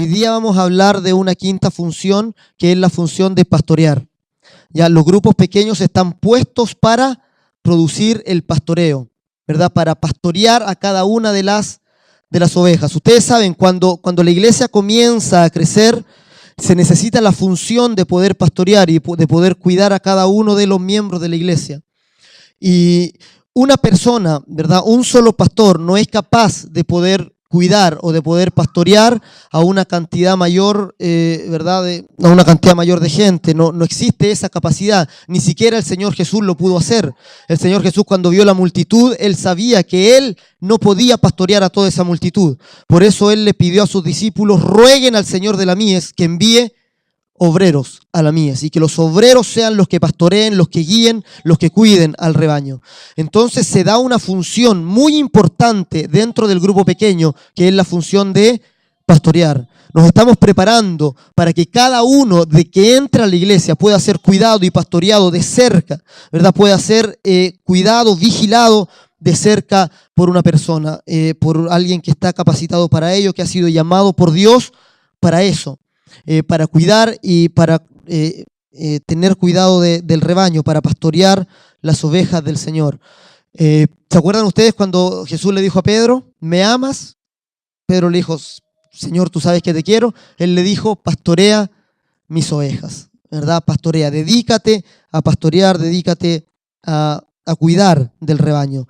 hoy día vamos a hablar de una quinta función, que es la función de pastorear. Ya, los grupos pequeños están puestos para producir el pastoreo, ¿verdad? Para pastorear a cada una de las ovejas. Ustedes saben, cuando la iglesia comienza a crecer, se necesita la función de poder pastorear y de poder cuidar a cada uno de los miembros de la iglesia. Y una persona, ¿verdad? Un solo pastor no es capaz de poder cuidar o de poder pastorear a una cantidad mayor, ¿verdad? A una cantidad mayor de gente. No existe esa capacidad. Ni siquiera el Señor Jesús lo pudo hacer. El Señor Jesús, cuando vio la multitud, Él sabía que Él no podía pastorear a toda esa multitud. Por eso Él le pidió a sus discípulos: rueguen al Señor de la mies que envíe obreros a la mies, y que los obreros sean los que pastoreen, los que guíen, los que cuiden al rebaño. Entonces se da una función muy importante dentro del grupo pequeño, que es la función de pastorear. Nos estamos preparando para que cada uno de que entra a la iglesia pueda ser cuidado y pastoreado de cerca, ¿verdad? Pueda ser cuidado, vigilado de cerca por una persona, por alguien que está capacitado para ello, que ha sido llamado por Dios para eso. Para cuidar y para tener cuidado del rebaño, para pastorear las ovejas del Señor. ¿Se acuerdan ustedes cuando Jesús le dijo a Pedro: ¿me amas? Pedro le dijo: Señor, tú sabes que te quiero. Él le dijo: pastorea mis ovejas, ¿verdad? Pastorea, dedícate a pastorear, dedícate a cuidar del rebaño.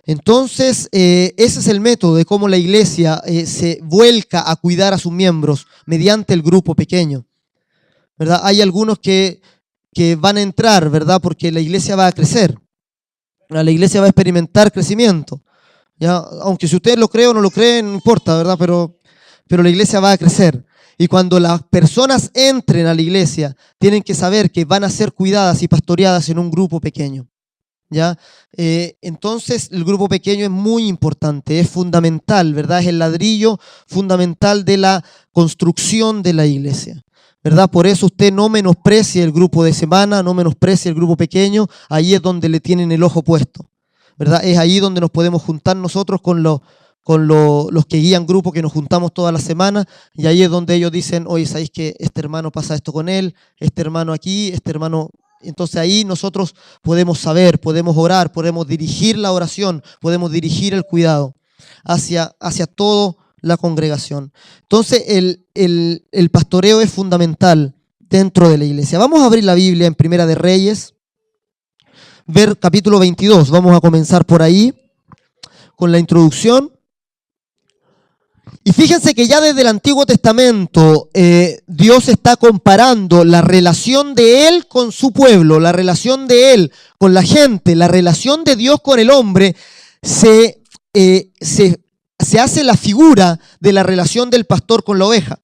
Entonces, ese es el método de cómo la iglesia se vuelca a cuidar a sus miembros mediante el grupo pequeño, ¿verdad? Hay algunos que van a entrar, ¿verdad? Porque la iglesia va a crecer, la iglesia va a experimentar crecimiento, ¿ya? Aunque si ustedes lo creen o no lo creen, no importa, ¿verdad? Pero la iglesia va a crecer. Y cuando las personas entren a la iglesia, tienen que saber que van a ser cuidadas y pastoreadas en un grupo pequeño, ¿ya? Entonces el grupo pequeño es muy importante, es fundamental, ¿verdad? Es el ladrillo fundamental de la construcción de la iglesia, ¿verdad? Por eso usted no menosprecie el grupo de semana, no menosprecie el grupo pequeño. Ahí es donde le tienen el ojo puesto, ¿verdad? Es ahí donde nos podemos juntar nosotros con los que guían grupo, que nos juntamos todas las semanas, y ahí es donde ellos dicen: oye, ¿sabéis que este hermano pasa esto con él? Este hermano aquí, este hermano... Entonces ahí nosotros podemos saber, podemos orar, podemos dirigir la oración, podemos dirigir el cuidado hacia toda la congregación. Entonces el pastoreo es fundamental dentro de la iglesia. Vamos a abrir la Biblia en Primera de Reyes, ver capítulo 22. Vamos a comenzar por ahí con la introducción. Y fíjense que ya desde el Antiguo Testamento Dios está comparando la relación de Él con su pueblo, la relación de Él con la gente, la relación de Dios con el hombre. Se hace la figura de la relación del pastor con la oveja,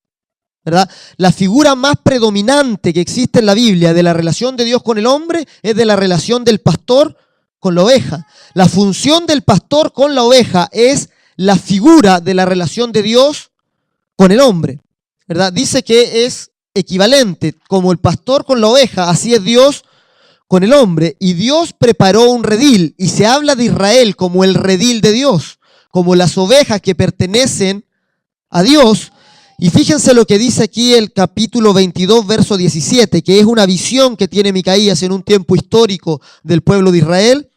¿verdad? La figura más predominante que existe en la Biblia de la relación de Dios con el hombre es de la relación del pastor con la oveja. La función del pastor con la oveja es la figura de la relación de Dios con el hombre, ¿verdad? Dice que es equivalente, como el pastor con la oveja, así es Dios con el hombre. Y Dios preparó un redil, y se habla de Israel como el redil de Dios, como las ovejas que pertenecen a Dios. Y fíjense lo que dice aquí el capítulo 22, verso 17, que es una visión que tiene Micaías en un tiempo histórico del pueblo de Israel.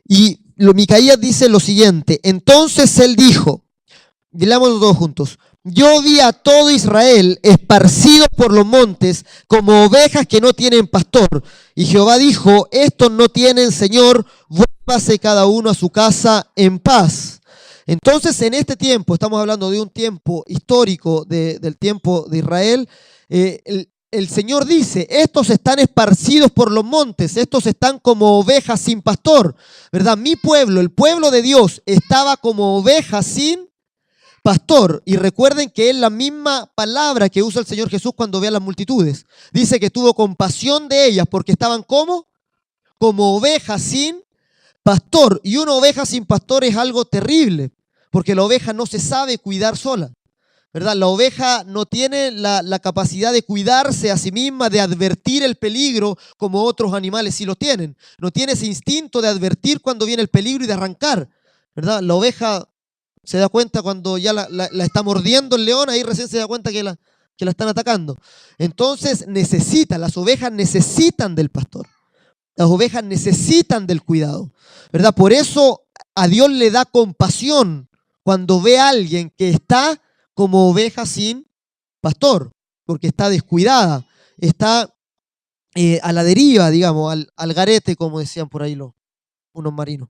Y Micaías dice lo siguiente: entonces él dijo, leámoslo todos juntos: yo vi a todo Israel esparcido por los montes como ovejas que no tienen pastor. Y Jehová dijo: estos no tienen Señor, vuélvase cada uno a su casa en paz. Entonces en este tiempo, estamos hablando de un tiempo histórico del tiempo de Israel, el Señor dice: estos están esparcidos por los montes, estos están como ovejas sin pastor, ¿verdad? Mi pueblo, el pueblo de Dios, estaba como ovejas sin pastor. Y recuerden que es la misma palabra que usa el Señor Jesús cuando ve a las multitudes. Dice que tuvo compasión de ellas porque estaban como ovejas sin pastor. Y una oveja sin pastor es algo terrible, porque la oveja no se sabe cuidar sola, ¿verdad? La oveja no tiene la capacidad de cuidarse a sí misma, de advertir el peligro como otros animales sí lo tienen. No tiene ese instinto de advertir cuando viene el peligro y de arrancar, ¿verdad? La oveja Se da cuenta cuando ya la está mordiendo el león, ahí recién se da cuenta que la están atacando. Entonces las ovejas necesitan del pastor. Las ovejas necesitan del cuidado, ¿verdad? Por eso a Dios le da compasión cuando ve a alguien que está como oveja sin pastor, porque está descuidada, está a la deriva, digamos, al garete, como decían por ahí unos marinos.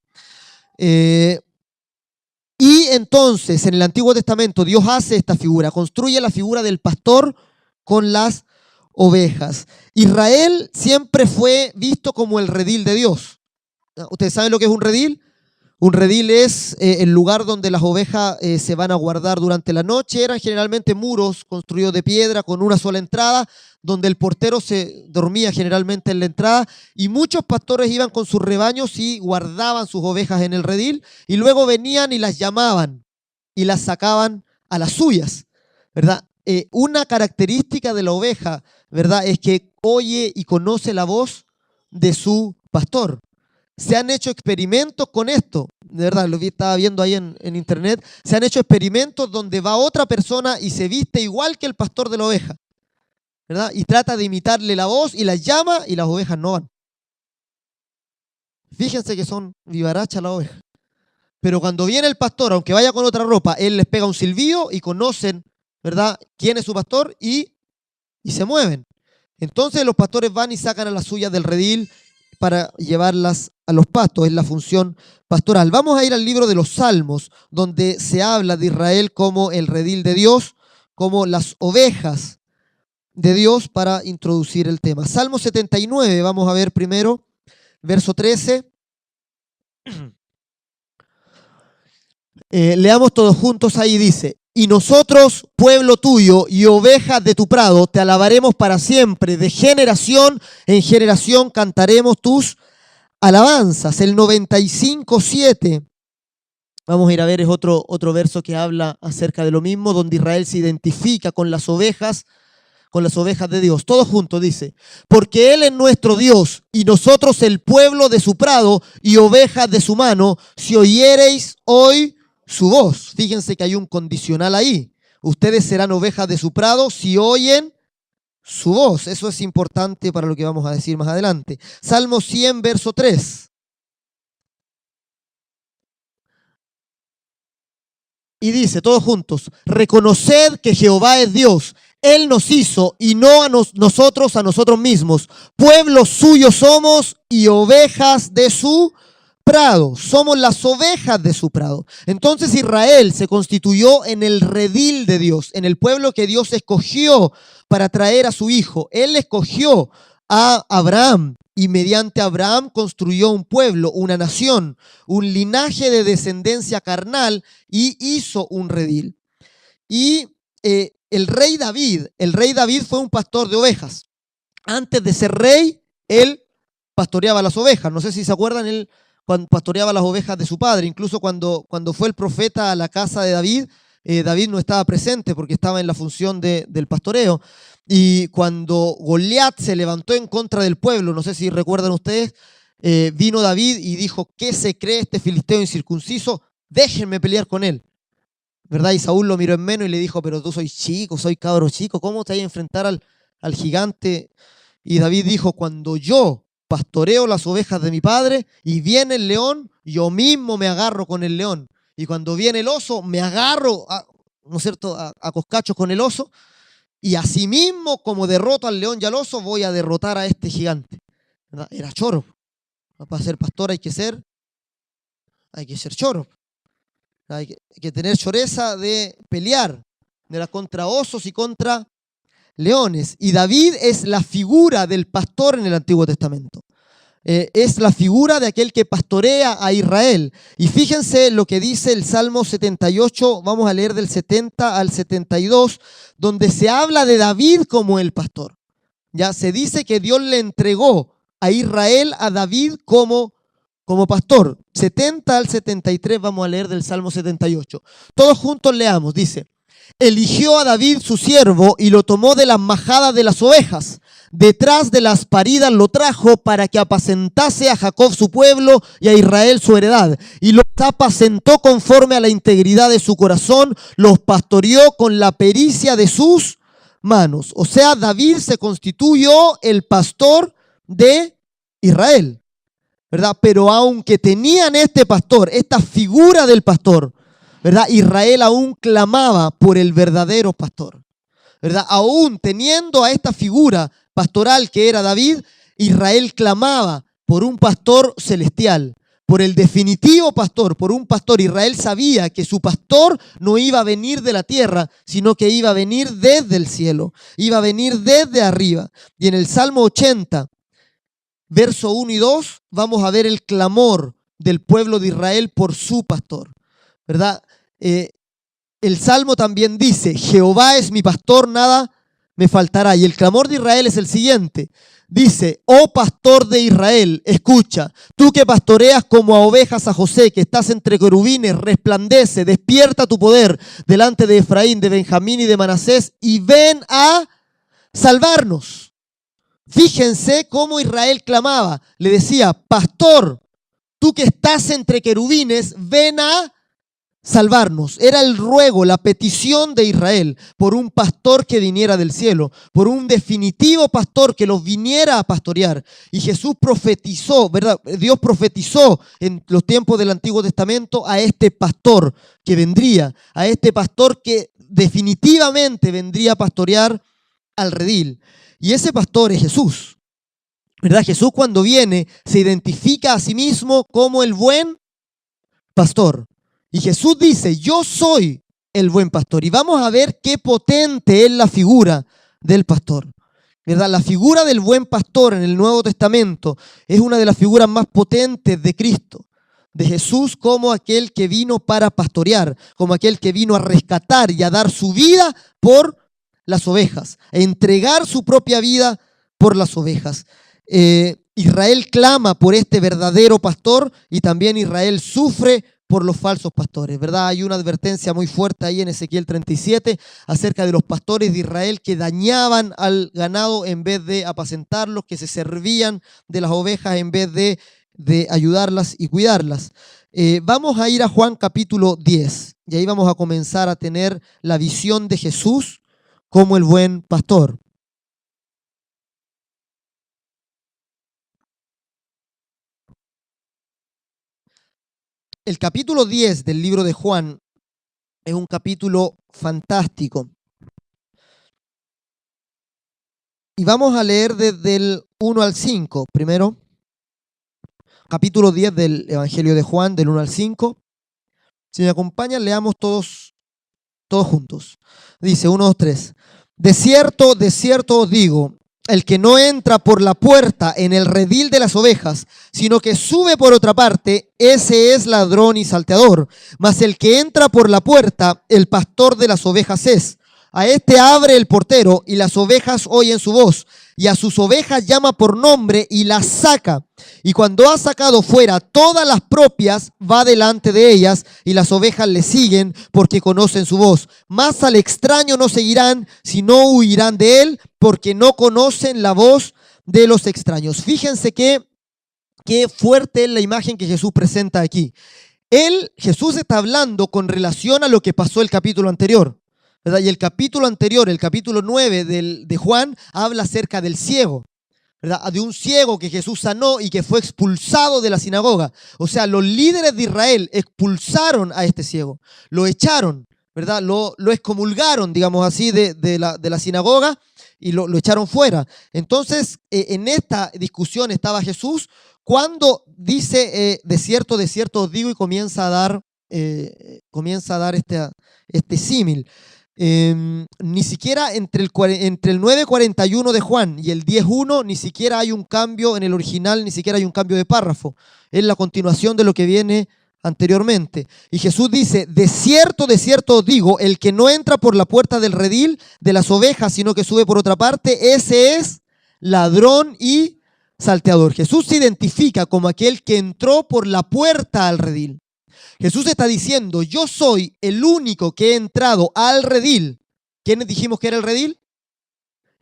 Y entonces, en el Antiguo Testamento, Dios hace esta figura, construye la figura del pastor con las ovejas. Israel siempre fue visto como el redil de Dios. ¿Ustedes saben lo que es un redil? Un redil es el lugar donde las ovejas se van a guardar durante la noche. Eran generalmente muros construidos de piedra con una sola entrada, donde el portero se dormía generalmente en la entrada, y muchos pastores iban con sus rebaños y guardaban sus ovejas en el redil, y luego venían y las llamaban y las sacaban a las suyas, ¿verdad? Una característica de la oveja, ¿verdad?, es que oye y conoce la voz de su pastor. Se han hecho experimentos con esto, de verdad, estaba viendo ahí en internet, se han hecho experimentos donde va otra persona y se viste igual que el pastor de la oveja, ¿verdad? Y trata de imitarle la voz y las llama y las ovejas no van. Fíjense que son vivarachas las ovejas. Pero cuando viene el pastor, aunque vaya con otra ropa, él les pega un silbido y conocen, ¿verdad?, quién es su pastor y se mueven. Entonces los pastores van y sacan a las suyas del redil para llevarlas a los pastos, es la función pastoral. Vamos a ir al libro de los Salmos, donde se habla de Israel como el redil de Dios, como las ovejas de Dios, para introducir el tema. Salmo 79, vamos a ver primero, verso 13. Leamos todos juntos, ahí dice: y nosotros, pueblo tuyo y ovejas de tu prado, te alabaremos para siempre, de generación en generación cantaremos tus alabanzas. El 95:7, vamos a ir a ver, es otro verso que habla acerca de lo mismo, donde Israel se identifica con las ovejas de Dios. Todos juntos dice: porque Él es nuestro Dios y nosotros el pueblo de su prado y ovejas de su mano, si oyereis hoy su voz. Fíjense que hay un condicional ahí. Ustedes serán ovejas de su prado si oyen su voz. Eso es importante para lo que vamos a decir más adelante. Salmo 100, verso 3. Y dice, todos juntos: reconoced que Jehová es Dios. Él nos hizo y no a nosotros a nosotros mismos. Pueblo suyo somos y ovejas de su prado. Somos las ovejas de su prado. Entonces Israel se constituyó en el redil de Dios, en el pueblo que Dios escogió para traer a su hijo. Él escogió a Abraham y mediante Abraham construyó un pueblo, una nación, un linaje de descendencia carnal, y hizo un redil. Y el rey David fue un pastor de ovejas. Antes de ser rey, él pastoreaba las ovejas. No sé si se acuerdan, él cuando pastoreaba las ovejas de su padre. Incluso cuando fue el profeta a la casa de David, David no estaba presente porque estaba en la función del pastoreo. Y cuando Goliat se levantó en contra del pueblo, no sé si recuerdan ustedes, vino David y dijo: ¿qué se cree este filisteo incircunciso? Déjenme pelear con él, ¿verdad? Y Saúl lo miró en menos y le dijo: pero tú soy chico, soy cabro chico, ¿cómo te vas a enfrentar al gigante? Y David dijo: cuando yo pastoreo las ovejas de mi padre y viene el león, yo mismo me agarro con el león. Y cuando viene el oso, me agarro, ¿no es cierto?, a coscachos con el oso. Y asimismo, como derroto al león y al oso, voy a derrotar a este gigante, ¿verdad? Era choro. Para ser pastor hay que ser choro. Hay que tener choreza de pelear contra osos y contra leones. Y David es la figura del pastor en el Antiguo Testamento. Es la figura de aquel que pastorea a Israel. Y fíjense lo que dice el Salmo 78, vamos a leer del 70 al 72, donde se habla de David como el pastor. Ya se dice que Dios le entregó a Israel a David como pastor. 70 al 73 vamos a leer del Salmo 78. Todos juntos leamos, dice: eligió a David su siervo y lo tomó de las majadas de las ovejas. Detrás de las paridas lo trajo para que apacentase a Jacob su pueblo y a Israel su heredad. Y los apacentó conforme a la integridad de su corazón, los pastoreó con la pericia de sus manos. O sea, David se constituyó el pastor de Israel, ¿verdad? Pero aunque tenían este pastor, esta figura del pastor, ¿verdad? Israel aún clamaba por el verdadero pastor, ¿verdad? Aún teniendo a esta figura pastoral que era David, Israel clamaba por un pastor celestial, por el definitivo pastor, por un pastor. Israel sabía que su pastor no iba a venir de la tierra, sino que iba a venir desde el cielo, iba a venir desde arriba. Y en el Salmo 80, verso 1 y 2, vamos a ver el clamor del pueblo de Israel por su pastor, ¿verdad? El Salmo también dice: Jehová es mi pastor, nada me faltará. Y el clamor de Israel es el siguiente. Dice: oh pastor de Israel, escucha, tú que pastoreas como a ovejas a José, que estás entre querubines, resplandece, despierta tu poder delante de Efraín, de Benjamín y de Manasés, y ven a salvarnos. Fíjense cómo Israel clamaba. Le decía: pastor, tú que estás entre querubines, ven a salvarnos. Era el ruego, la petición de Israel por un pastor que viniera del cielo, por un definitivo pastor que los viniera a pastorear. Y Jesús profetizó, ¿verdad? Dios profetizó en los tiempos del Antiguo Testamento a este pastor que vendría, a este pastor que definitivamente vendría a pastorear al redil. Y ese pastor es Jesús, ¿verdad? Jesús, cuando viene, se identifica a sí mismo como el buen pastor. Y Jesús dice: yo soy el buen pastor. Y vamos a ver qué potente es la figura del pastor, ¿verdad? La figura del buen pastor en el Nuevo Testamento es una de las figuras más potentes de Cristo, de Jesús, como aquel que vino para pastorear, como aquel que vino a rescatar y a dar su vida por las ovejas, a entregar su propia vida por las ovejas. Israel clama por este verdadero pastor, y también Israel sufre por los falsos pastores, ¿verdad? Hay una advertencia muy fuerte ahí en Ezequiel 37 acerca de los pastores de Israel que dañaban al ganado en vez de apacentarlos, que se servían de las ovejas en vez de ayudarlas y cuidarlas. Vamos a ir a Juan capítulo 10, y ahí vamos a comenzar a tener la visión de Jesús como el buen pastor. El capítulo 10 del libro de Juan es un capítulo fantástico. Y vamos a leer desde el 1 al 5. Primero, capítulo 10 del Evangelio de Juan, del 1 al 5. Si me acompañan, leamos todos juntos. Dice 1, 2, 3. De cierto os digo, el que no entra por la puerta en el redil de las ovejas, sino que sube por otra parte, ese es ladrón y salteador. Mas el que entra por la puerta, el pastor de las ovejas es. A este abre el portero, y las ovejas oyen su voz, y a sus ovejas llama por nombre y las saca. Y cuando ha sacado fuera todas las propias, va delante de ellas, y las ovejas le siguen porque conocen su voz. Mas al extraño no seguirán, sino huirán de él, porque no conocen la voz de los extraños. Fíjense qué fuerte es la imagen que Jesús presenta aquí. Jesús está hablando con relación a lo que pasó el capítulo anterior, ¿verdad? Y el capítulo anterior, el capítulo 9 de Juan, habla acerca del ciego, ¿verdad? De un ciego que Jesús sanó y que fue expulsado de la sinagoga. O sea, los líderes de Israel expulsaron a este ciego, lo echaron, ¿verdad? Lo excomulgaron, digamos así, de la sinagoga, y lo echaron fuera. Entonces, en esta discusión estaba Jesús cuando dice, de cierto os digo, y comienza a dar este símil. Ni siquiera entre el 9:41 de Juan y el 10:1 ni siquiera hay un cambio en el original, ni siquiera hay un cambio de párrafo. Es la continuación de lo que viene anteriormente. Y Jesús dice: de cierto os digo, el que no entra por la puerta del redil de las ovejas, sino que sube por otra parte, ese es ladrón y salteador. Jesús se identifica como aquel que entró por la puerta al redil. Jesús está diciendo, yo soy el único que he entrado al redil. ¿Quiénes dijimos que era el redil?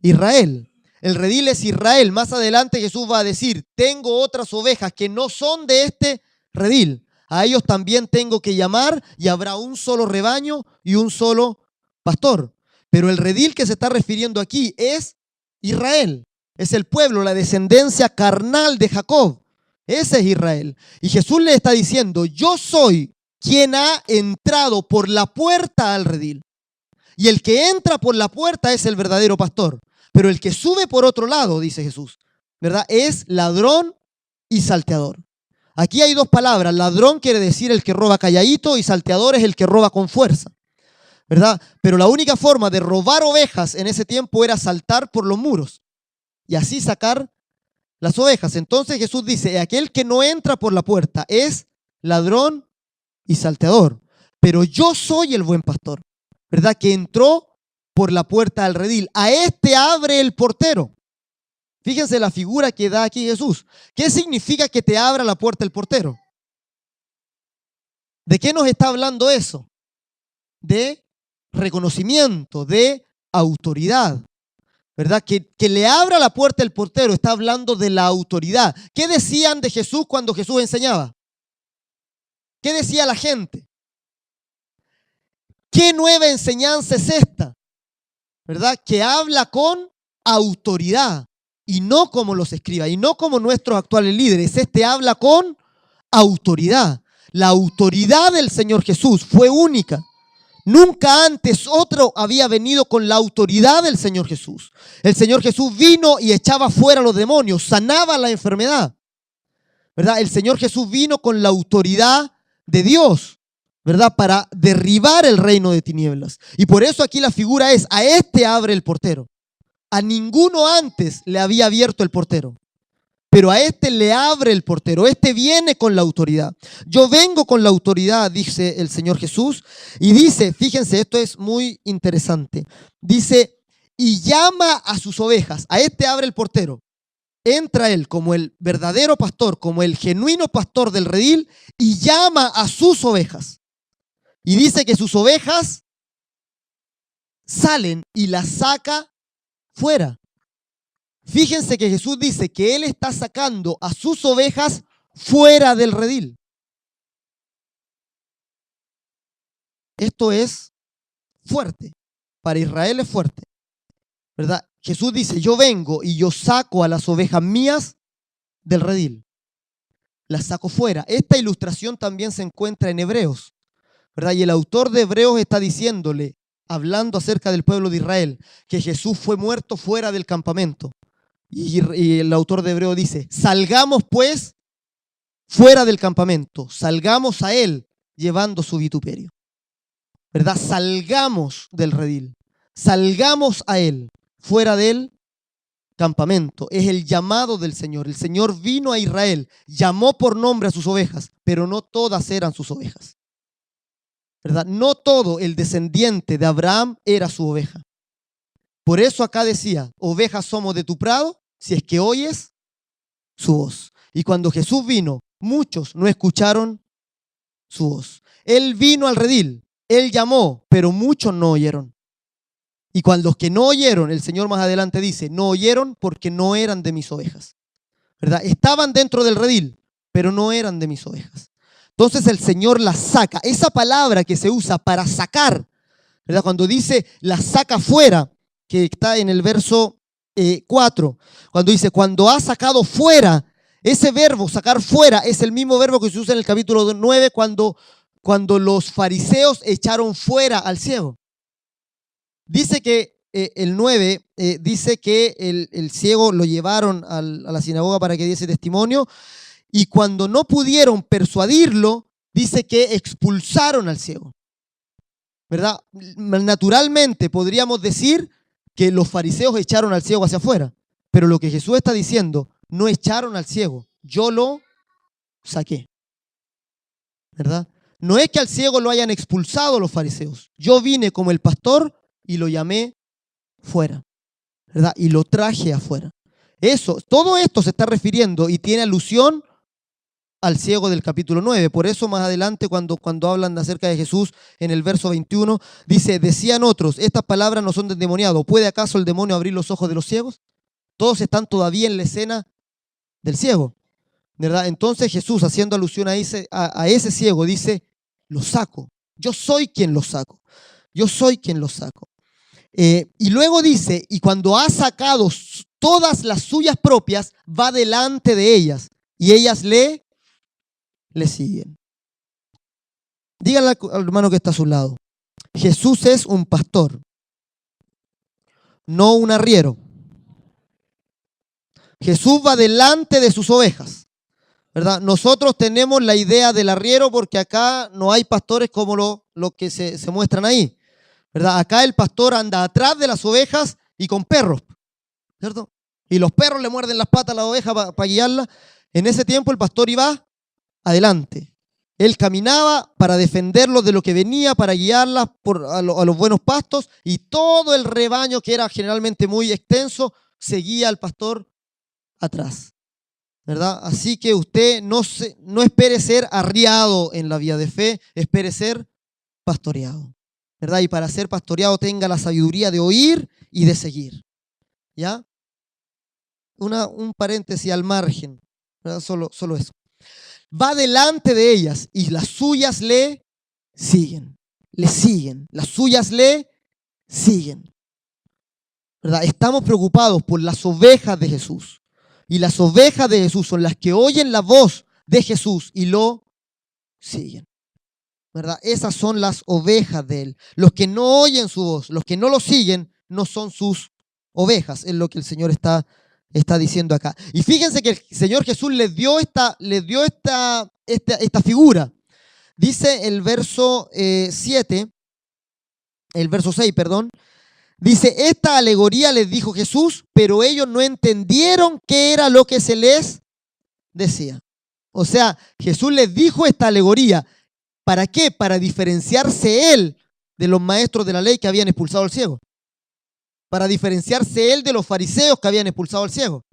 Israel. El redil es Israel. Más adelante Jesús va a decir, tengo otras ovejas que no son de este redil. A ellos también tengo que llamar y habrá un solo rebaño y un solo pastor. Pero el redil que se está refiriendo aquí es Israel. Es el pueblo, la descendencia carnal de Jacob. Ese es Israel. Y Jesús le está diciendo, yo soy quien ha entrado por la puerta al redil. Y el que entra por la puerta es el verdadero pastor. Pero el que sube por otro lado, dice Jesús, ¿verdad? Es ladrón y salteador. Aquí hay dos palabras. Ladrón quiere decir el que roba calladito y salteador es el que roba con fuerza, ¿verdad? Pero la única forma de robar ovejas en ese tiempo era saltar por los muros y así sacar las ovejas. Entonces Jesús dice, aquel que no entra por la puerta es ladrón y salteador. Pero yo soy el buen pastor, ¿verdad? Que entró por la puerta al redil. A este abre el portero. Fíjense la figura que da aquí Jesús. ¿Qué significa que te abra la puerta el portero? ¿De qué nos está hablando eso? De reconocimiento, de autoridad, ¿verdad? Que le abra la puerta el portero está hablando de la autoridad. ¿Qué decían de Jesús cuando Jesús enseñaba? ¿Qué decía la gente? ¿Qué nueva enseñanza es esta? ¿Verdad? Que habla con autoridad y no como los escribas y no como nuestros actuales líderes. Este habla con autoridad. La autoridad del Señor Jesús fue única. Nunca antes otro había venido con la autoridad del Señor Jesús. El Señor Jesús vino y echaba fuera a los demonios, sanaba la enfermedad, ¿verdad? El Señor Jesús vino con la autoridad de Dios, ¿verdad? Para derribar el reino de tinieblas. Y por eso aquí la figura es, a este abre el portero. A ninguno antes le había abierto el portero. Pero a este le abre el portero, este viene con la autoridad. Yo vengo con la autoridad, dice el Señor Jesús, y dice, fíjense, esto es muy interesante, dice, y llama a sus ovejas, a este abre el portero, entra él como el verdadero pastor, como el genuino pastor del redil, y llama a sus ovejas. Y dice que sus ovejas salen y las saca fuera. Fíjense que Jesús dice que Él está sacando a sus ovejas fuera del redil. Esto es fuerte. Para Israel es fuerte, ¿verdad? Jesús dice, yo vengo y yo saco a las ovejas mías del redil. Las saco fuera. Esta ilustración también se encuentra en Hebreos, ¿verdad? Y el autor de Hebreos está diciéndole, hablando acerca del pueblo de Israel, que Jesús fue muerto fuera del campamento. Y el autor de Hebreo dice, salgamos pues fuera del campamento, salgamos a él llevando su vituperio, ¿verdad? Salgamos del redil, salgamos a él fuera del campamento. Es el llamado del Señor. El Señor vino a Israel, llamó por nombre a sus ovejas, pero no todas eran sus ovejas, ¿verdad? No todo el descendiente de Abraham era su oveja. Por eso acá decía, ovejas somos de tu prado, si es que oyes su voz. Y cuando Jesús vino, muchos no escucharon su voz. Él vino al redil, Él llamó, pero muchos no oyeron. Y cuando los que no oyeron, el Señor más adelante dice, no oyeron porque no eran de mis ovejas, ¿verdad? Estaban dentro del redil, pero no eran de mis ovejas. Entonces el Señor las saca. Esa palabra que se usa para sacar, ¿verdad? Cuando dice las saca fuera, que está en el verso 4, cuando dice, cuando ha sacado fuera, ese verbo, sacar fuera, es el mismo verbo que se usa en el capítulo 9 cuando los fariseos echaron fuera al ciego. Dice que el 9 dice que el ciego lo llevaron a la sinagoga para que diese testimonio y cuando no pudieron persuadirlo, dice que expulsaron al ciego, ¿verdad? Naturalmente podríamos decir que los fariseos echaron al ciego hacia afuera, pero lo que Jesús está diciendo, no echaron al ciego, yo lo saqué, ¿verdad? No es que al ciego lo hayan expulsado los fariseos, yo vine como el pastor y lo llamé fuera, ¿verdad? Y lo traje afuera. Todo esto se está refiriendo y tiene alusión al ciego del capítulo 9. Por eso más adelante cuando hablan acerca de Jesús en el verso 21, dice, decían otros, estas palabras no son de endemoniado. ¿Puede acaso el demonio abrir los ojos de los ciegos? Todos están todavía en la escena del ciego, ¿verdad? Entonces Jesús, haciendo alusión a ese ciego, dice, lo saco. Yo soy quien lo saco. Yo soy quien lo saco. Y luego dice, y cuando ha sacado todas las suyas propias, va delante de ellas. Y ellas le siguen. Díganle al hermano que está a su lado. Jesús es un pastor, no un arriero. Jesús va delante de sus ovejas, ¿verdad? Nosotros tenemos la idea del arriero porque acá no hay pastores como lo que se muestran ahí, ¿verdad? Acá el pastor anda atrás de las ovejas y con perros, ¿cierto? Y los perros le muerden las patas a la oveja para guiarla. En ese tiempo el pastor iba adelante. Él caminaba para defenderlos de lo que venía, para guiarlas a los buenos pastos, y todo el rebaño, que era generalmente muy extenso, seguía al pastor atrás, ¿verdad? Así que usted no espere ser arriado en la vía de fe, espere ser pastoreado, ¿verdad? Y para ser pastoreado tenga la sabiduría de oír y de seguir, ¿ya? Un paréntesis al margen, ¿verdad? Solo eso. Va delante de ellas y las suyas le siguen, las suyas le siguen, ¿verdad? Estamos preocupados por las ovejas de Jesús, y las ovejas de Jesús son las que oyen la voz de Jesús y lo siguen, ¿verdad? Esas son las ovejas de Él. Los que no oyen su voz, los que no lo siguen, no son sus ovejas, es lo que el Señor está diciendo acá. Y fíjense que el Señor Jesús les dio esta figura. Dice el verso 6, dice, esta alegoría les dijo Jesús, pero ellos no entendieron qué era lo que se les decía. O sea, Jesús les dijo esta alegoría. ¿Para qué? Para diferenciarse Él de los maestros de la ley que habían expulsado al ciego. Para diferenciarse Él de los fariseos que habían expulsado al ciego.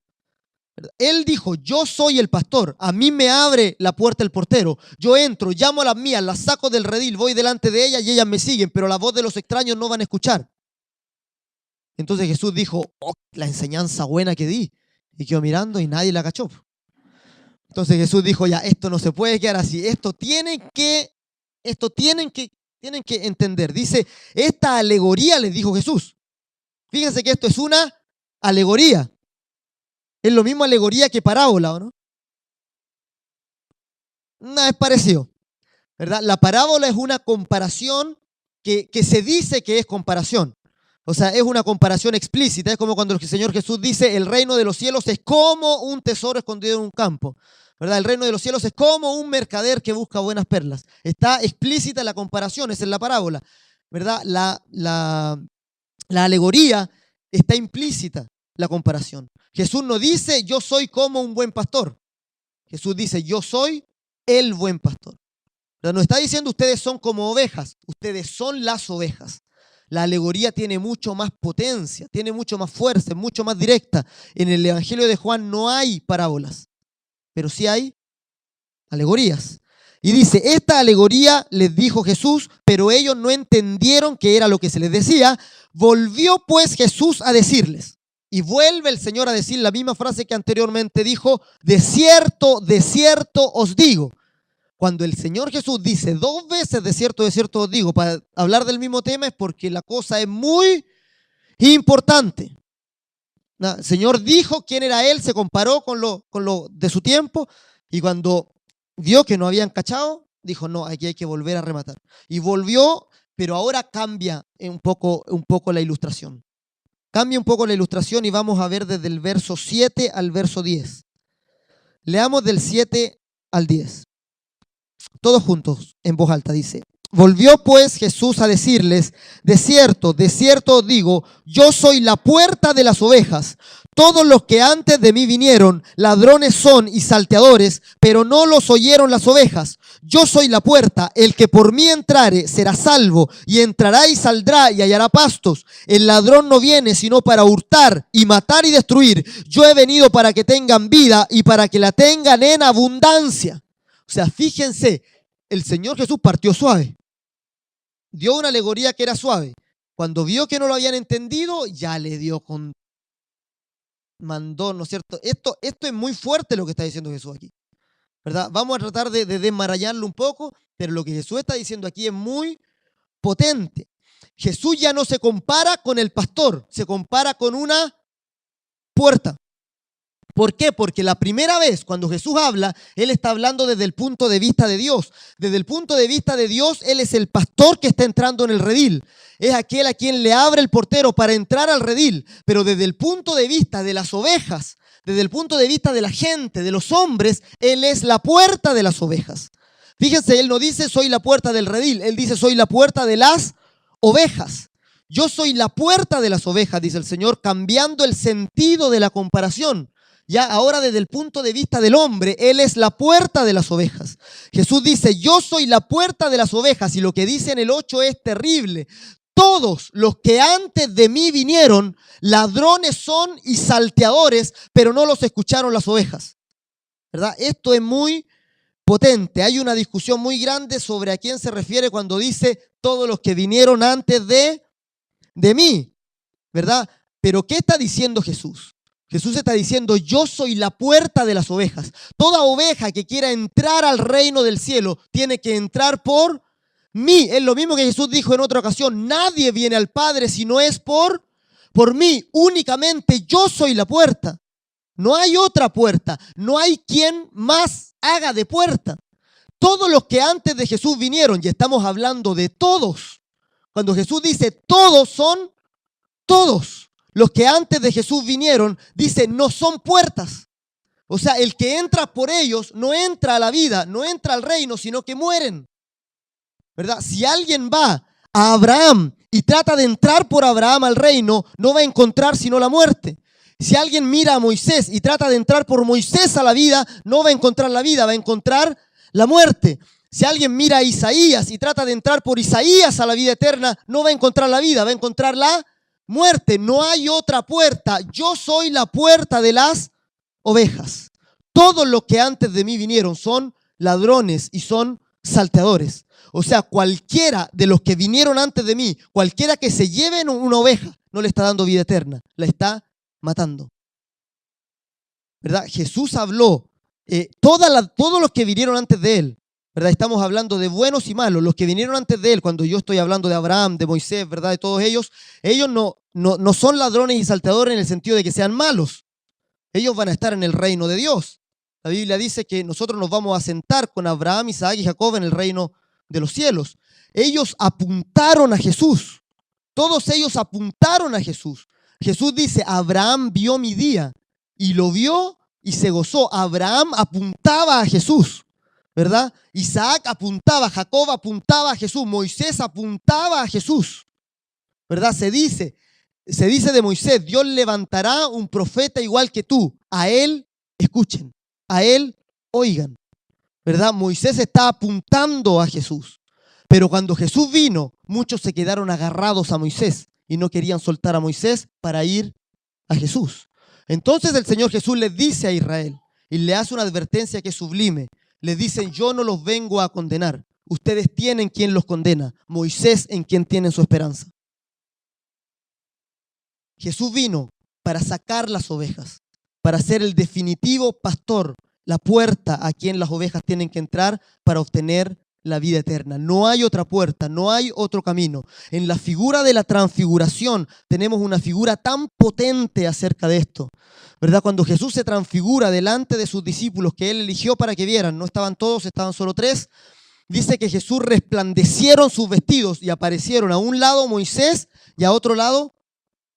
Él dijo, yo soy el pastor, a mí me abre la puerta el portero, yo entro, llamo a las mías, las saco del redil, voy delante de ellas y ellas me siguen, pero la voz de los extraños no van a escuchar. Entonces Jesús dijo, oh, la enseñanza buena que di, y quedó mirando y nadie la cachó. Entonces Jesús dijo, ya, esto no se puede quedar así, esto tienen que entender. Dice, esta alegoría les dijo Jesús. Fíjense que esto es una alegoría. Es lo mismo alegoría que parábola, ¿o no? No, es parecido, ¿verdad? La parábola es una comparación que se dice que es comparación. O sea, es una comparación explícita. Es como cuando el Señor Jesús dice, el reino de los cielos es como un tesoro escondido en un campo, ¿verdad? El reino de los cielos es como un mercader que busca buenas perlas. Está explícita la comparación, esa es la parábola, ¿verdad? La alegoría está implícita, la comparación. Jesús no dice, yo soy como un buen pastor. Jesús dice, yo soy el buen pastor. Pero no está diciendo, ustedes son como ovejas, ustedes son las ovejas. La alegoría tiene mucho más potencia, tiene mucho más fuerza, es mucho más directa. En el Evangelio de Juan no hay parábolas, pero sí hay alegorías. Y dice, esta alegoría les dijo Jesús, pero ellos no entendieron qué era lo que se les decía. Volvió pues Jesús a decirles, y vuelve el Señor a decir la misma frase que anteriormente dijo, de cierto os digo. Cuando el Señor Jesús dice 2 veces de cierto os digo, para hablar del mismo tema, es porque la cosa es muy importante. El Señor dijo quién era Él, se comparó con lo de su tiempo, y cuando vio que no habían cachado, dijo, no, aquí hay que volver a rematar. Y volvió, pero ahora cambia un poco la ilustración. Cambia un poco la ilustración y vamos a ver desde el verso 7 al verso 10. Leamos del 7 al 10. Todos juntos, en voz alta, dice. Volvió pues Jesús a decirles, de cierto os digo, yo soy la puerta de las ovejas. Todos los que antes de mí vinieron, ladrones son y salteadores, pero no los oyeron las ovejas. Yo soy la puerta, el que por mí entrare será salvo, y entrará y saldrá y hallará pastos. El ladrón no viene sino para hurtar y matar y destruir. Yo he venido para que tengan vida y para que la tengan en abundancia. O sea, fíjense, el Señor Jesús partió suave. Dio una alegoría que era suave. Cuando vio que no lo habían entendido, ya le dio con mandó, ¿no es cierto? Esto es muy fuerte lo que está diciendo Jesús aquí, ¿verdad? Vamos a tratar de desmarañarlo un poco, pero lo que Jesús está diciendo aquí es muy potente. Jesús ya no se compara con el pastor, se compara con una puerta. ¿Por qué? Porque la primera vez cuando Jesús habla, Él está hablando desde el punto de vista de Dios. Desde el punto de vista de Dios, Él es el pastor que está entrando en el redil. Es aquel a quien le abre el portero para entrar al redil. Pero desde el punto de vista de las ovejas, desde el punto de vista de la gente, de los hombres, Él es la puerta de las ovejas. Fíjense, Él no dice soy la puerta del redil, Él dice soy la puerta de las ovejas. Yo soy la puerta de las ovejas, dice el Señor, cambiando el sentido de la comparación. Ya ahora desde el punto de vista del hombre, Él es la puerta de las ovejas. Jesús dice, yo soy la puerta de las ovejas. Y lo que dice en el 8 es terrible. Todos los que antes de mí vinieron, ladrones son y salteadores, pero no los escucharon las ovejas. ¿Verdad? Esto es muy potente. Hay una discusión muy grande sobre a quién se refiere cuando dice todos los que vinieron antes de mí. ¿Verdad? Pero ¿qué está diciendo Jesús? Jesús está diciendo, yo soy la puerta de las ovejas. Toda oveja que quiera entrar al reino del cielo tiene que entrar por mí. Es lo mismo que Jesús dijo en otra ocasión, nadie viene al Padre si no es por mí. Únicamente yo soy la puerta. No hay otra puerta. No hay quien más haga de puerta. Todos los que antes de Jesús vinieron, y estamos hablando de todos. Cuando Jesús dice todos, son todos. Los que antes de Jesús vinieron, dice, no son puertas. O sea, el que entra por ellos no entra a la vida, no entra al reino, sino que mueren. ¿Verdad? Si alguien va a Abraham y trata de entrar por Abraham al reino, no va a encontrar sino la muerte. Si alguien mira a Moisés y trata de entrar por Moisés a la vida, no va a encontrar la vida, va a encontrar la muerte. Si alguien mira a Isaías y trata de entrar por Isaías a la vida eterna, no va a encontrar la vida, va a encontrar la muerte. No hay otra puerta. Yo soy la puerta de las ovejas. Todos los que antes de mí vinieron son ladrones y son salteadores. O sea, cualquiera de los que vinieron antes de mí, cualquiera que se lleve una oveja, no le está dando vida eterna, la está matando. ¿Verdad? Jesús habló, todos los que vinieron antes de él, ¿verdad? Estamos hablando de buenos y malos. Los que vinieron antes de él, cuando yo estoy hablando de Abraham, de Moisés, ¿verdad? De todos ellos no son ladrones y salteadores en el sentido de que sean malos. Ellos van a estar en el reino de Dios. La Biblia dice que nosotros nos vamos a sentar con Abraham, Isaac y Jacob en el reino de los cielos. Ellos apuntaron a Jesús. Todos ellos apuntaron a Jesús. Jesús dice, Abraham vio mi día y lo vio y se gozó. Abraham apuntaba a Jesús, ¿verdad? Isaac apuntaba, Jacob apuntaba a Jesús, Moisés apuntaba a Jesús, ¿verdad? Se dice de Moisés, Dios levantará un profeta igual que tú. A él escuchen, a él oigan, ¿verdad? Moisés está apuntando a Jesús. Pero cuando Jesús vino, muchos se quedaron agarrados a Moisés y no querían soltar a Moisés para ir a Jesús. Entonces el Señor Jesús les dice a Israel y le hace una advertencia que es sublime. Les dicen, yo no los vengo a condenar. Ustedes tienen quien los condena. Moisés en quien tienen su esperanza. Jesús vino para sacar las ovejas, para ser el definitivo pastor, la puerta a quien las ovejas tienen que entrar para obtener la vida eterna. No hay otra puerta, no hay otro camino. En la figura de la transfiguración tenemos una figura tan potente acerca de esto, ¿verdad? Cuando Jesús se transfigura delante de sus discípulos que Él eligió para que vieran, no estaban todos, estaban solo 3, dice que Jesús resplandecieron sus vestidos y aparecieron a un lado Moisés y a otro lado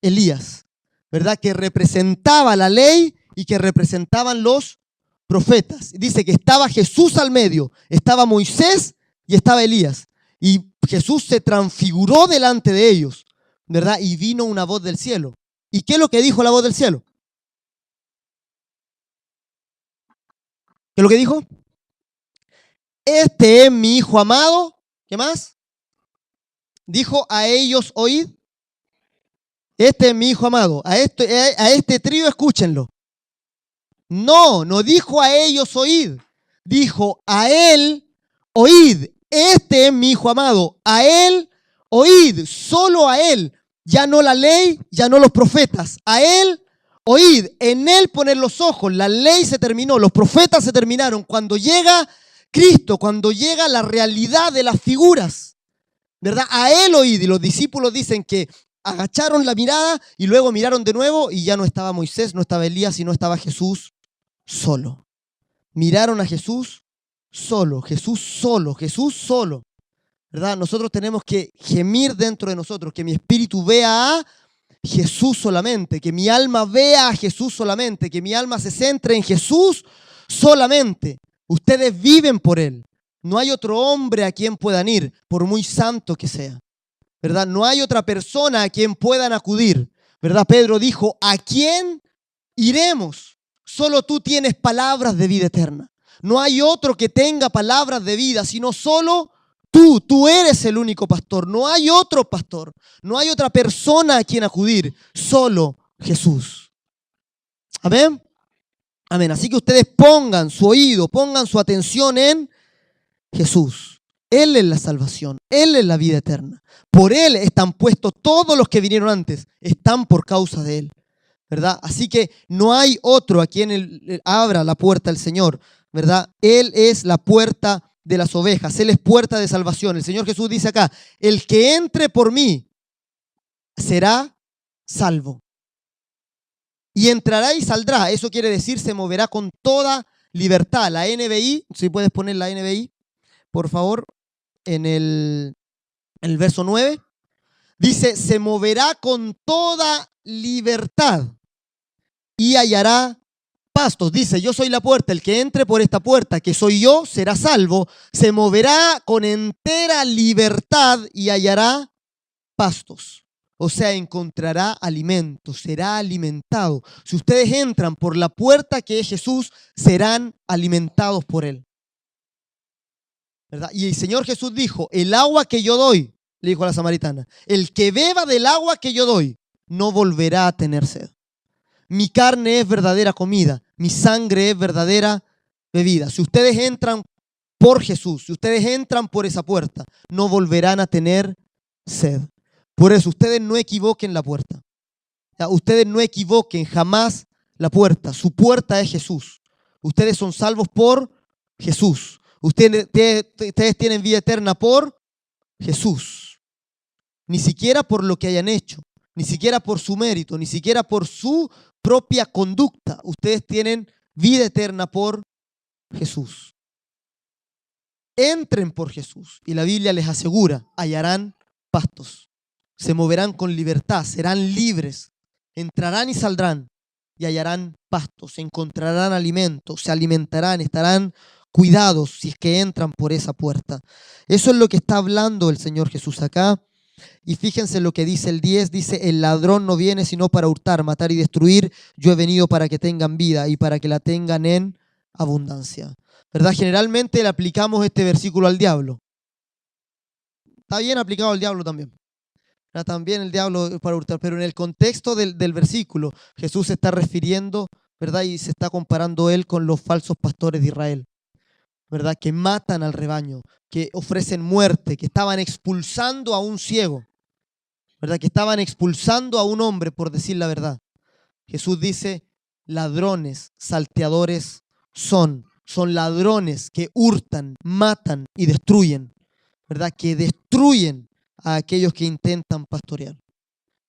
Elías, ¿verdad? Que representaba la ley y que representaban los profetas. Dice que estaba Jesús al medio, estaba Moisés y estaba Elías. Y Jesús se transfiguró delante de ellos, ¿verdad? Y vino una voz del cielo. ¿Y qué es lo que dijo la voz del cielo? ¿Qué es lo que dijo? Este es mi hijo amado. ¿Qué más? Dijo a ellos oíd. Este es mi hijo amado. A este trío escúchenlo. No dijo a ellos oíd. dijo, a él oíd, este es mi hijo amado, a él oíd, solo a él, ya no la ley, ya no los profetas, a él oíd, en él poner los ojos, la ley se terminó, los profetas se terminaron, cuando llega Cristo, cuando llega la realidad de las figuras, ¿verdad? A él oíd, y los discípulos dicen que agacharon la mirada y luego miraron de nuevo y ya no estaba Moisés, no estaba Elías, sino estaba Jesús solo. Miraron a Jesús solo, Jesús solo, Jesús solo, ¿verdad? Nosotros tenemos que gemir dentro de nosotros, que mi espíritu vea a Jesús solamente, que mi alma vea a Jesús solamente, que mi alma se centre en Jesús solamente. Ustedes viven por Él. No hay otro hombre a quien puedan ir, por muy santo que sea, ¿verdad? No hay otra persona a quien puedan acudir, ¿verdad? Pedro dijo, ¿a quién iremos? Solo tú tienes palabras de vida eterna. No hay otro que tenga palabras de vida, sino solo tú. Tú eres el único pastor. No hay otro pastor. No hay otra persona a quien acudir. Solo Jesús. Amén. Amén. Así que ustedes pongan su oído, pongan su atención en Jesús. Él es la salvación. Él es la vida eterna. Por Él están puestos todos los que vinieron antes. Están por causa de Él, ¿verdad? Así que no hay otro a quien él abra la puerta el Señor, ¿verdad? Él es la puerta de las ovejas. Él es puerta de salvación. El Señor Jesús dice acá, el que entre por mí será salvo. Y entrará y saldrá. Eso quiere decir, se moverá con toda libertad. La NBI, si puedes poner la NBI, por favor, en el verso 9, dice, se moverá con toda libertad y hallará pastos. Dice, yo soy la puerta, el que entre por esta puerta, que soy yo, será salvo, se moverá con entera libertad y hallará pastos. O sea, encontrará alimento, será alimentado. Si ustedes entran por la puerta que es Jesús, serán alimentados por Él, ¿verdad? Y el Señor Jesús dijo, el agua que yo doy, le dijo a la samaritana, el que beba del agua que yo doy, no volverá a tener sed. Mi carne es verdadera comida, mi sangre es verdadera bebida. Si ustedes entran por Jesús, si ustedes entran por esa puerta, no volverán a tener sed. Por eso, ustedes no equivoquen la puerta. Ustedes no equivoquen jamás la puerta. Su puerta es Jesús. Ustedes son salvos por Jesús. Ustedes tienen vida eterna por Jesús. Ni siquiera por lo que hayan hecho, ni siquiera por su mérito, ni siquiera por su propia conducta. Ustedes tienen vida eterna por Jesús. Entren por Jesús y la Biblia les asegura, hallarán pastos. Se moverán con libertad, serán libres, entrarán y saldrán y hallarán pastos, encontrarán alimento, se alimentarán, estarán cuidados si es que entran por esa puerta. Eso es lo que está hablando el Señor Jesús acá. Y fíjense lo que dice el 10, dice, el ladrón no viene sino para hurtar, matar y destruir. Yo he venido para que tengan vida y para que la tengan en abundancia. ¿Verdad? Generalmente le aplicamos este versículo al diablo. Está bien aplicado al diablo también. También el diablo para hurtar, pero en el contexto del versículo Jesús se está refiriendo, ¿verdad? Y se está comparando él con los falsos pastores de Israel, ¿verdad? Que matan al rebaño, que ofrecen muerte, que estaban expulsando a un ciego, ¿verdad? Que estaban expulsando a un hombre por decir la verdad. Jesús dice, ladrones, salteadores son ladrones que hurtan, matan y destruyen, ¿verdad? Que destruyen a aquellos que intentan pastorear,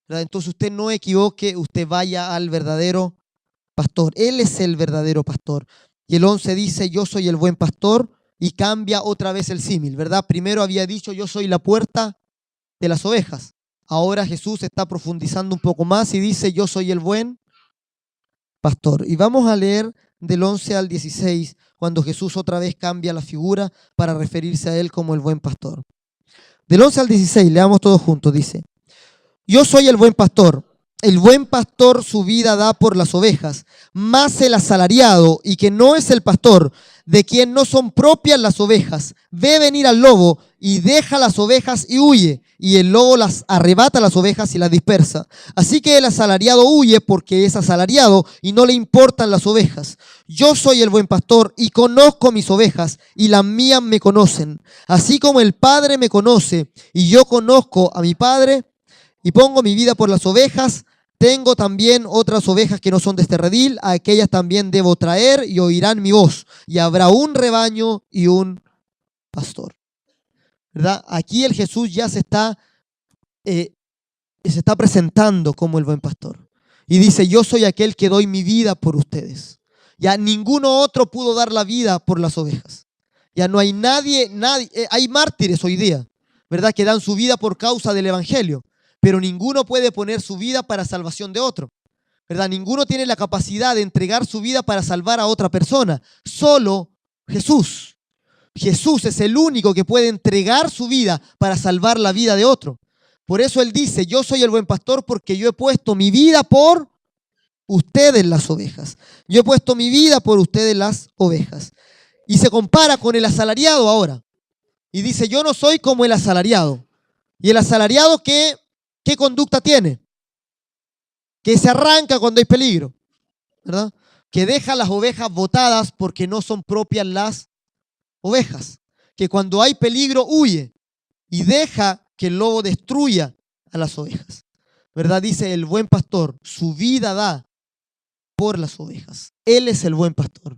¿verdad? Entonces usted no equivoque, usted vaya al verdadero pastor. Él es el verdadero pastor. Y el 11 dice, yo soy el buen pastor, y cambia otra vez el símil, ¿verdad? Primero había dicho, yo soy la puerta de las ovejas. Ahora Jesús está profundizando un poco más y dice, yo soy el buen pastor. Y vamos a leer del 11 al 16, cuando Jesús otra vez cambia la figura para referirse a él como el buen pastor. Del 11 al 16, leamos todos juntos, dice, yo soy el buen pastor su vida da por las ovejas, mas el asalariado y que no es el pastor, de quien no son propias las ovejas, ve venir al lobo y deja las ovejas y huye, y el lobo las arrebata las ovejas y las dispersa. Así que el asalariado huye porque es asalariado y no le importan las ovejas. Yo soy el buen pastor y conozco mis ovejas y las mías me conocen. Así como el Padre me conoce y yo conozco a mi Padre y pongo mi vida por las ovejas, tengo también otras ovejas que no son de este redil, a aquellas también debo traer y oirán mi voz, y habrá un rebaño y un pastor. ¿Verdad? Aquí el Jesús ya se está presentando como el buen pastor. Y dice, yo soy aquel que doy mi vida por ustedes. Ya ninguno otro pudo dar la vida por las ovejas. Ya no hay nadie, hay mártires hoy día, ¿verdad? Que dan su vida por causa del evangelio. Pero ninguno puede poner su vida para salvación de otro, ¿verdad? Ninguno tiene la capacidad de entregar su vida para salvar a otra persona. Solo Jesús. Jesús es el único que puede entregar su vida para salvar la vida de otro. Por eso Él dice, yo soy el buen pastor porque yo he puesto mi vida por ustedes las ovejas. Yo he puesto mi vida por ustedes las ovejas. Y se compara con el asalariado ahora. Y dice, yo no soy como el asalariado. ¿Y el asalariado qué conducta tiene? Que se arranca cuando hay peligro, ¿verdad? Que deja las ovejas botadas porque no son propias las ovejas. Que cuando hay peligro huye y deja que el lobo destruya a las ovejas, ¿verdad? Dice el buen pastor, su vida da por las ovejas. Él es el buen pastor,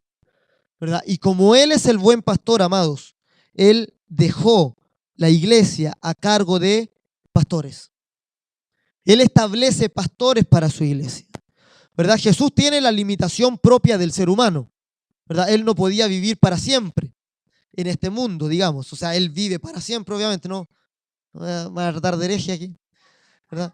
¿verdad? Y como Él es el buen pastor, amados, Él dejó la iglesia a cargo de pastores. Él establece pastores para su iglesia, ¿verdad? Jesús tiene la limitación propia del ser humano, ¿verdad? Él no podía vivir para siempre en este mundo, digamos. O sea, Él vive para siempre, obviamente, no voy a tratar de hereje aquí, ¿verdad?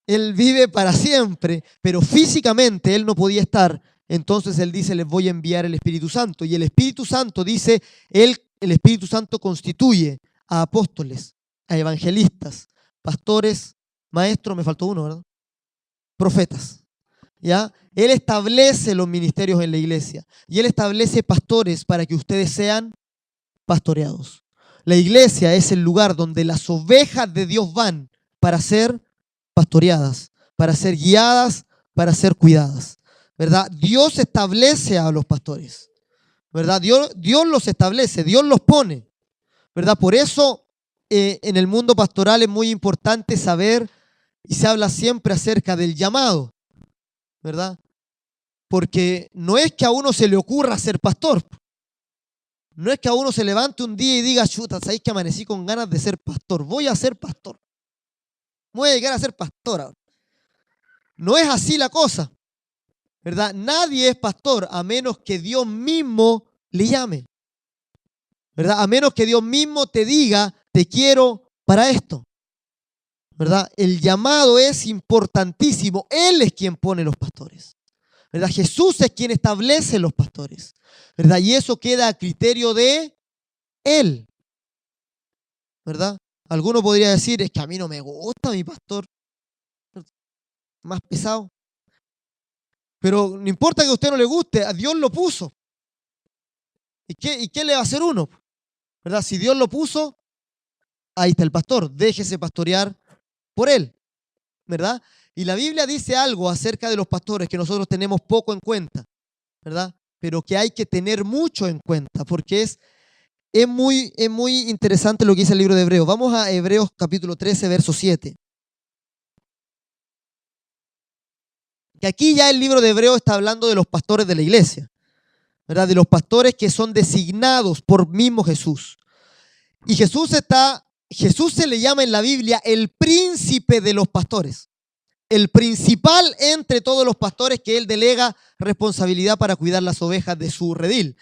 Él vive para siempre, pero físicamente Él no podía estar. Entonces Él dice, les voy a enviar el Espíritu Santo. Y el Espíritu Santo dice, el Espíritu Santo constituye a apóstoles, a evangelistas, pastores, maestros, me faltó uno, ¿verdad? Profetas, ¿ya? Él establece los ministerios en la iglesia y Él establece pastores para que ustedes sean pastoreados. La iglesia es el lugar donde las ovejas de Dios van para ser pastoreadas, para ser guiadas, para ser cuidadas, ¿verdad? Dios establece a los pastores, ¿verdad? Dios los establece, Dios los pone, ¿verdad? Por eso en el mundo pastoral es muy importante saber, y se habla siempre acerca del llamado, ¿verdad? Porque no es que a uno se le ocurra ser pastor. No es que a uno se levante un día y diga, chuta, ¿sabéis que amanecí con ganas de ser pastor? Voy a ser pastor. Voy a llegar a ser pastor ahora. No es así la cosa, ¿verdad? Nadie es pastor a menos que Dios mismo le llame, ¿verdad? A menos que Dios mismo te diga, te quiero para esto, ¿verdad? El llamado es importantísimo. Él es quien pone los pastores, ¿verdad? Jesús es quien establece los pastores, ¿verdad? Y eso queda a criterio de Él, ¿verdad? Alguno podría decir, es que a mí no me gusta mi pastor, más pesado. Pero no importa que a usted no le guste, a Dios lo puso. ¿Y qué le va a hacer uno? ¿Verdad? Si Dios lo puso, ahí está el pastor, déjese pastorear por él, ¿verdad? Y la Biblia dice algo acerca de los pastores que nosotros tenemos poco en cuenta, ¿verdad? Pero que hay que tener mucho en cuenta, porque es muy interesante lo que dice el libro de Hebreos. Vamos a Hebreos capítulo 13, verso 7. Que aquí ya el libro de Hebreos está hablando de los pastores de la iglesia, ¿verdad? De los pastores que son designados por mismo Jesús. Y Jesús se le llama en la Biblia el príncipe de los pastores. El principal entre todos los pastores que Él delega responsabilidad para cuidar las ovejas de su redil.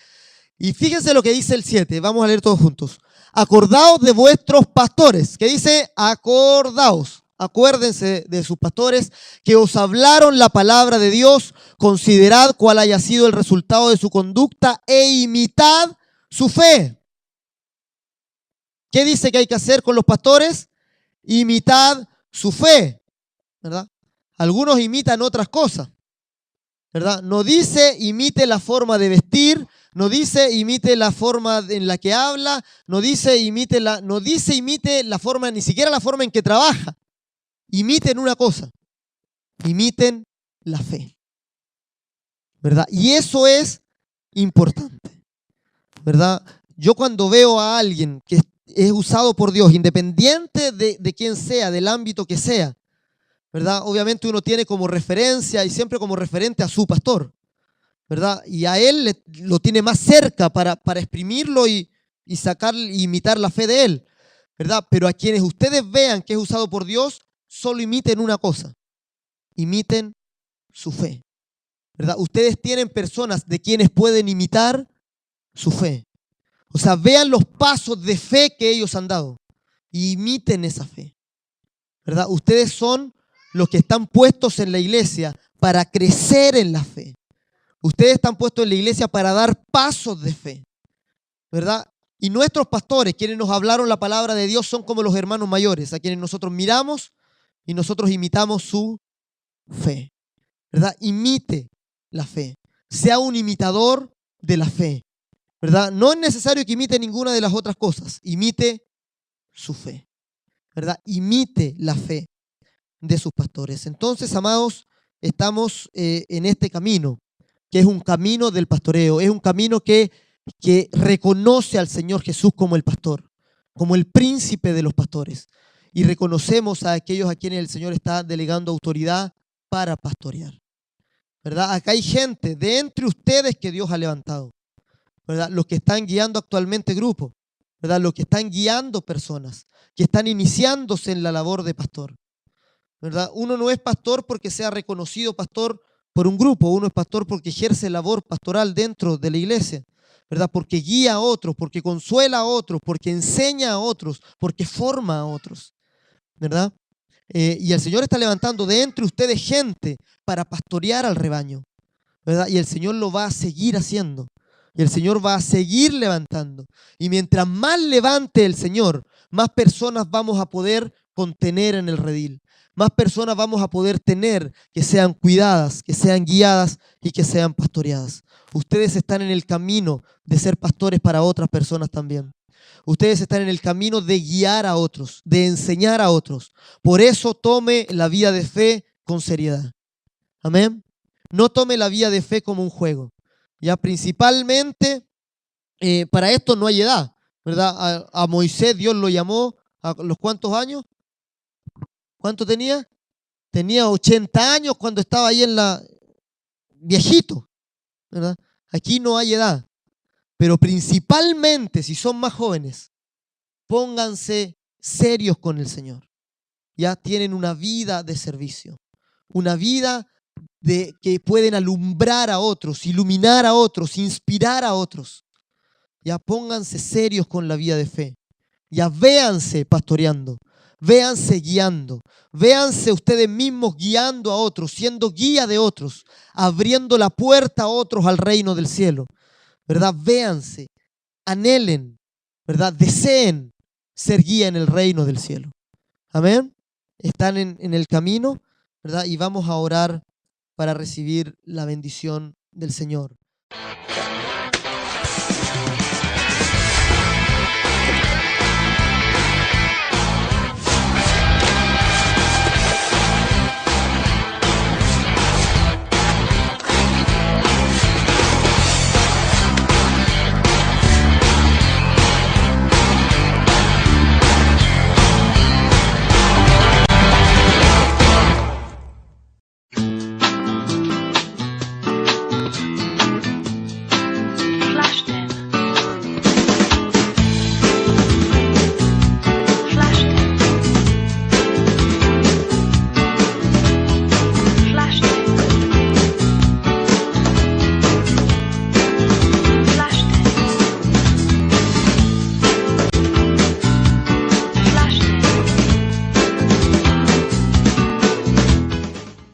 Y fíjense lo que dice el 7, vamos a leer todos juntos. Acordaos de vuestros pastores. ¿Qué dice? Acordaos. Acuérdense de sus pastores que os hablaron la palabra de Dios. Considerad cuál haya sido el resultado de su conducta e imitad su fe. ¿Qué dice que hay que hacer con los pastores? Imitad su fe, ¿verdad? Algunos imitan otras cosas, ¿verdad? No dice imite la forma de vestir, No dice imite la forma en la que habla, no dice imite la forma, ni siquiera la forma en que trabaja. Imiten una cosa, imiten la fe, ¿verdad? Y eso es importante, ¿verdad? Yo cuando veo a alguien que es usado por Dios, independiente de quién sea, del ámbito que sea, ¿verdad? Obviamente uno tiene como referencia y siempre como referente a su pastor, ¿verdad? Y a él lo tiene más cerca para exprimirlo y imitar la fe de él, ¿verdad? Pero a quienes ustedes vean que es usado por Dios, solo imiten una cosa, imiten su fe, ¿verdad? Ustedes tienen personas de quienes pueden imitar su fe. O sea, vean los pasos de fe que ellos han dado y imiten esa fe, ¿verdad? Ustedes son los que están puestos en la iglesia para crecer en la fe. Ustedes están puestos en la iglesia para dar pasos de fe, ¿verdad? Y nuestros pastores, quienes nos hablaron la palabra de Dios, son como los hermanos mayores, a quienes nosotros miramos y nosotros imitamos su fe, ¿verdad? Imite la fe. Sea un imitador de la fe, ¿verdad? No es necesario que imite ninguna de las otras cosas. Imite su fe, ¿verdad? Imite la fe de sus pastores. Entonces, amados, estamos en este camino, que es un camino del pastoreo. Es un camino que reconoce al Señor Jesús como el pastor, como el príncipe de los pastores. Y reconocemos a aquellos a quienes el Señor está delegando autoridad para pastorear, ¿verdad? Acá hay gente de entre ustedes que Dios ha levantado, ¿verdad? Los que están guiando actualmente grupos, ¿verdad? Los que están guiando personas, que están iniciándose en la labor de pastor, ¿verdad? Uno no es pastor porque sea reconocido pastor por un grupo, uno es pastor porque ejerce labor pastoral dentro de la iglesia, ¿verdad? Porque guía a otros, porque consuela a otros, porque enseña a otros, porque forma a otros, ¿verdad? Y el Señor está levantando de entre ustedes gente para pastorear al rebaño, ¿verdad? Y el Señor lo va a seguir haciendo. Y el Señor va a seguir levantando. Y mientras más levante el Señor, más personas vamos a poder contener en el redil. Más personas vamos a poder tener que sean cuidadas, que sean guiadas y que sean pastoreadas. Ustedes están en el camino de ser pastores para otras personas también. Ustedes están en el camino de guiar a otros, de enseñar a otros. Por eso tome la vida de fe con seriedad. Amén. No tome la vida de fe como un juego. Ya principalmente para esto no hay edad, ¿verdad? A Moisés Dios lo llamó a los ¿cuántos años? ¿Cuánto tenía? Tenía 80 años cuando estaba ahí en la viejito, ¿verdad? Aquí no hay edad. Pero principalmente, si son más jóvenes, pónganse serios con el Señor. Ya tienen una vida de servicio, una vida que pueden alumbrar a otros, iluminar a otros, inspirar a otros. Ya pónganse serios con la vida de fe. Ya véanse pastoreando, véanse guiando, véanse ustedes mismos guiando a otros, siendo guía de otros, abriendo la puerta a otros al reino del cielo. ¿Verdad? Véanse, anhelen, ¿verdad? Deseen ser guía en el reino del cielo. Amén. Están en el camino, ¿verdad? Y vamos a orar para recibir la bendición del Señor.